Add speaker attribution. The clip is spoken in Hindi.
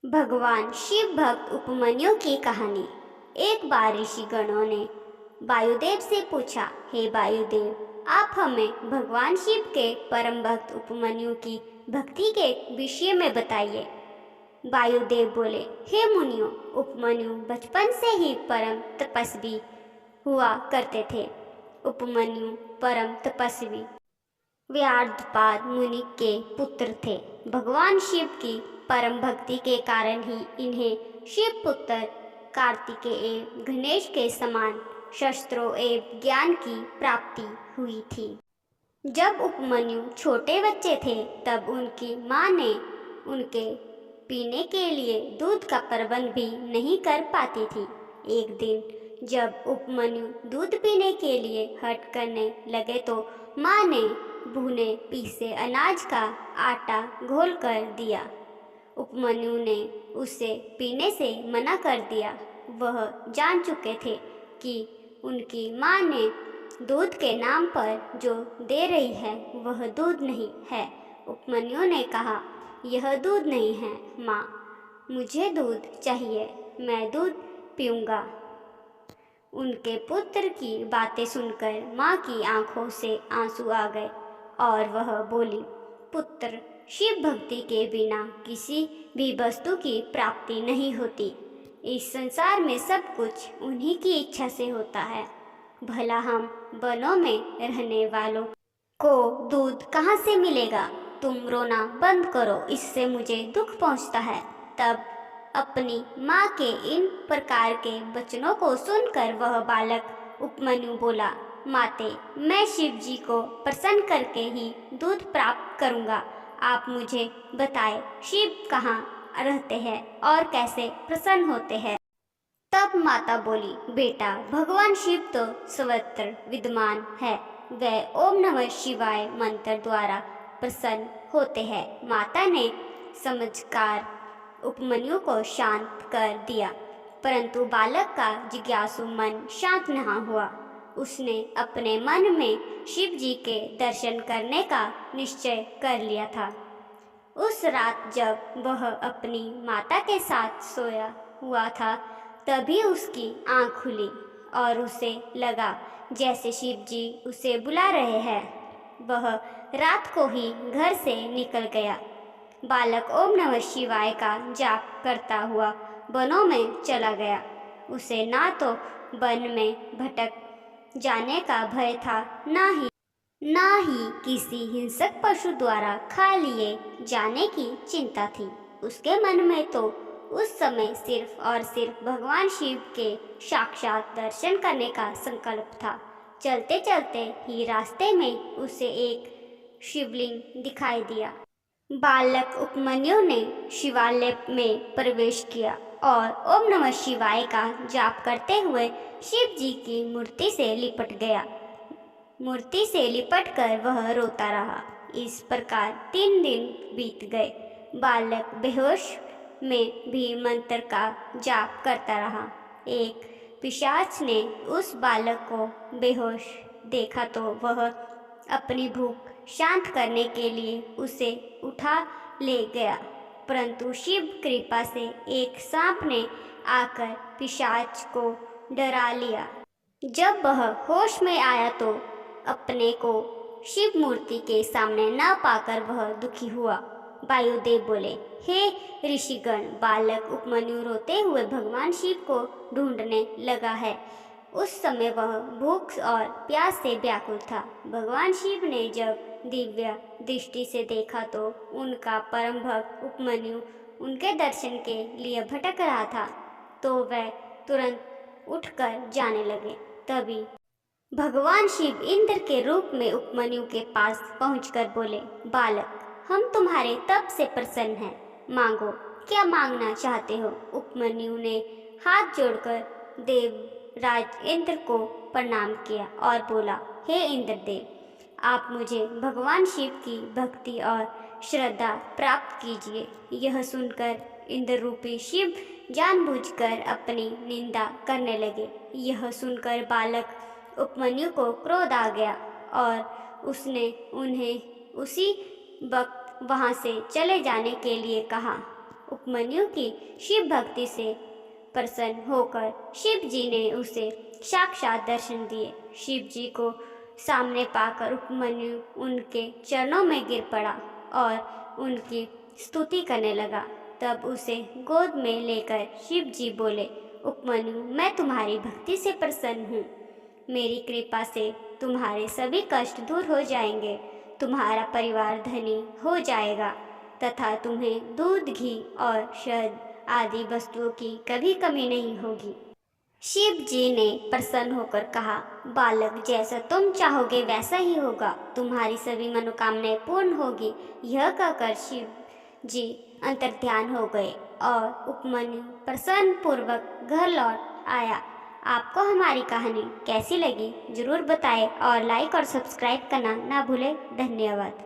Speaker 1: भगवान शिव भक्त उपमन्यु की कहानी। एक बार ऋषिगणों ने वायुदेव से पूछा, हे वायुदेव, आप हमें भगवान शिव के परम भक्त उपमन्यु की भक्ति के विषय में बताइए। वायुदेव बोले, हे मुनियों, उपमन्यु बचपन से ही परम तपस्वी हुआ करते थे। उपमन्यु परम तपस्वी व्यार्धपाद मुनि के पुत्र थे। भगवान शिव की परम भक्ति के कारण ही इन्हें शिव पुत्र कार्तिकेय गणेश के समान शस्त्रों एवं ज्ञान की प्राप्ति हुई थी। जब उपमन्यु छोटे बच्चे थे तब उनकी माँ ने उनके पीने के लिए दूध का प्रबंध भी नहीं कर पाती थी। एक दिन जब उपमन्यु दूध पीने के लिए हट करने लगे तो माँ ने भुने पीसे अनाज का आटा घोल कर दिया। उपमन्यु ने उसे पीने से मना कर दिया। वह जान चुके थे कि उनकी माँ ने दूध के नाम पर जो दे रही है वह दूध नहीं है। उपमन्यु ने कहा, यह दूध नहीं है माँ, मुझे दूध चाहिए, मैं दूध पीऊँगा। उनके पुत्र की बातें सुनकर माँ की आंखों से आंसू आ गए और वह बोली, पुत्र, शिव भक्ति के बिना किसी भी वस्तु की प्राप्ति नहीं होती। इस संसार में सब कुछ उन्हीं की इच्छा से होता है। भला हम वनों में रहने वालों को दूध कहाँ से मिलेगा? तुम रोना बंद करो, इससे मुझे दुख पहुँचता है। तब अपनी माँ के इन प्रकार के वचनों को सुनकर वह बालक उपमन्यु बोला, माते, मैं शिव जी को प्रसन्न करके ही दूध प्राप्त करूँगा। आप मुझे बताएं, शिव कहाँ रहते हैं और कैसे प्रसन्न होते हैं। तब माता बोली, बेटा, भगवान शिव तो सर्वत्र विद्यमान है। वह ओम नमः शिवाय मंत्र द्वारा प्रसन्न होते हैं। माता ने समझकार उपमन्यु को शांत कर दिया, परंतु बालक का जिज्ञासु मन शांत नहीं हुआ। उसने अपने मन में शिव जी के दर्शन करने का निश्चय कर लिया था। उस रात जब वह अपनी माता के साथ सोया हुआ था तभी उसकी आँख खुली और उसे लगा जैसे शिव जी उसे बुला रहे हैं। वह रात को ही घर से निकल गया। बालक ओम नमः शिवाय का जाप करता हुआ वनों में चला गया। उसे ना तो वन में भटक जाने का भय था, ना ही किसी हिंसक पशु द्वारा खा लिए जाने की चिंता थी। उसके मन में तो उस समय सिर्फ और सिर्फ भगवान शिव के साक्षात दर्शन करने का संकल्प था। चलते चलते ही रास्ते में उसे एक शिवलिंग दिखाई दिया। बालक उपमन्यु ने शिवालय में प्रवेश किया और ओम नमः शिवाय का जाप करते हुए शिव जी की मूर्ति से लिपट गया। मूर्ति से लिपटकर वह रोता रहा। इस प्रकार 3 दिन बीत गए। बालक बेहोश में भी मंत्र का जाप करता रहा। एक पिशाच ने उस बालक को बेहोश देखा तो वह अपनी भूख शांत करने के लिए उसे उठा ले गया, परंतु शिव कृपा से एक सांप ने आकर पिशाच को डरा लिया। जब वह होश में आया तो अपने को शिव मूर्ति के सामने न पाकर वह दुखी हुआ। वायुदेव बोले, हे ऋषिगण, बालक उपमन्यु रोते हुए भगवान शिव को ढूंढने लगा है। उस समय वह भूख और प्यास से व्याकुल था। भगवान शिव ने जब दिव्य दृष्टि से देखा तो उनका परम भक्त उपमन्यु उनके दर्शन के लिए भटक रहा था, तो वह तुरंत उठकर जाने लगे। तभी भगवान शिव इंद्र के रूप में उपमन्यु के पास पहुंचकर बोले, बालक, हम तुम्हारे तप से प्रसन्न हैं, मांगो, क्या मांगना चाहते हो। उपमन्यु ने हाथ जोड़कर देवराज इंद्र को प्रणाम किया और बोला, हे इंद्रदेव, आप मुझे भगवान शिव की भक्ति और श्रद्धा प्राप्त कीजिए। यह सुनकर इंद्र रूपी शिव जानबूझकर अपनी निंदा करने लगे। यह सुनकर बालक उपमन्यु को क्रोध आ गया और उसने उन्हें उसी वक्त वहाँ से चले जाने के लिए कहा। उपमन्यु की शिव भक्ति से प्रसन्न होकर शिव जी ने उसे साक्षात दर्शन दिए। शिव जी को सामने पाकर उपमन्यु उनके चरणों में गिर पड़ा और उनकी स्तुति करने लगा। तब उसे गोद में लेकर शिव जी बोले, उपमन्यु, मैं तुम्हारी भक्ति से प्रसन्न हूँ। मेरी कृपा से तुम्हारे सभी कष्ट दूर हो जाएंगे, तुम्हारा परिवार धनी हो जाएगा तथा तुम्हें दूध, घी और शहद आदि वस्तुओं की कभी कमी नहीं होगी। शिव जी ने प्रसन्न होकर कहा, बालक, जैसा तुम चाहोगे वैसा ही होगा, तुम्हारी सभी मनोकामनाएं पूर्ण होगी। यह कहकर शिव जी अंतर्ध्यान हो गए और उपमन्यु प्रसन्न पूर्वक घर लौट आया। आपको हमारी कहानी कैसी लगी जरूर बताएं और लाइक और सब्सक्राइब करना ना भूलें। धन्यवाद।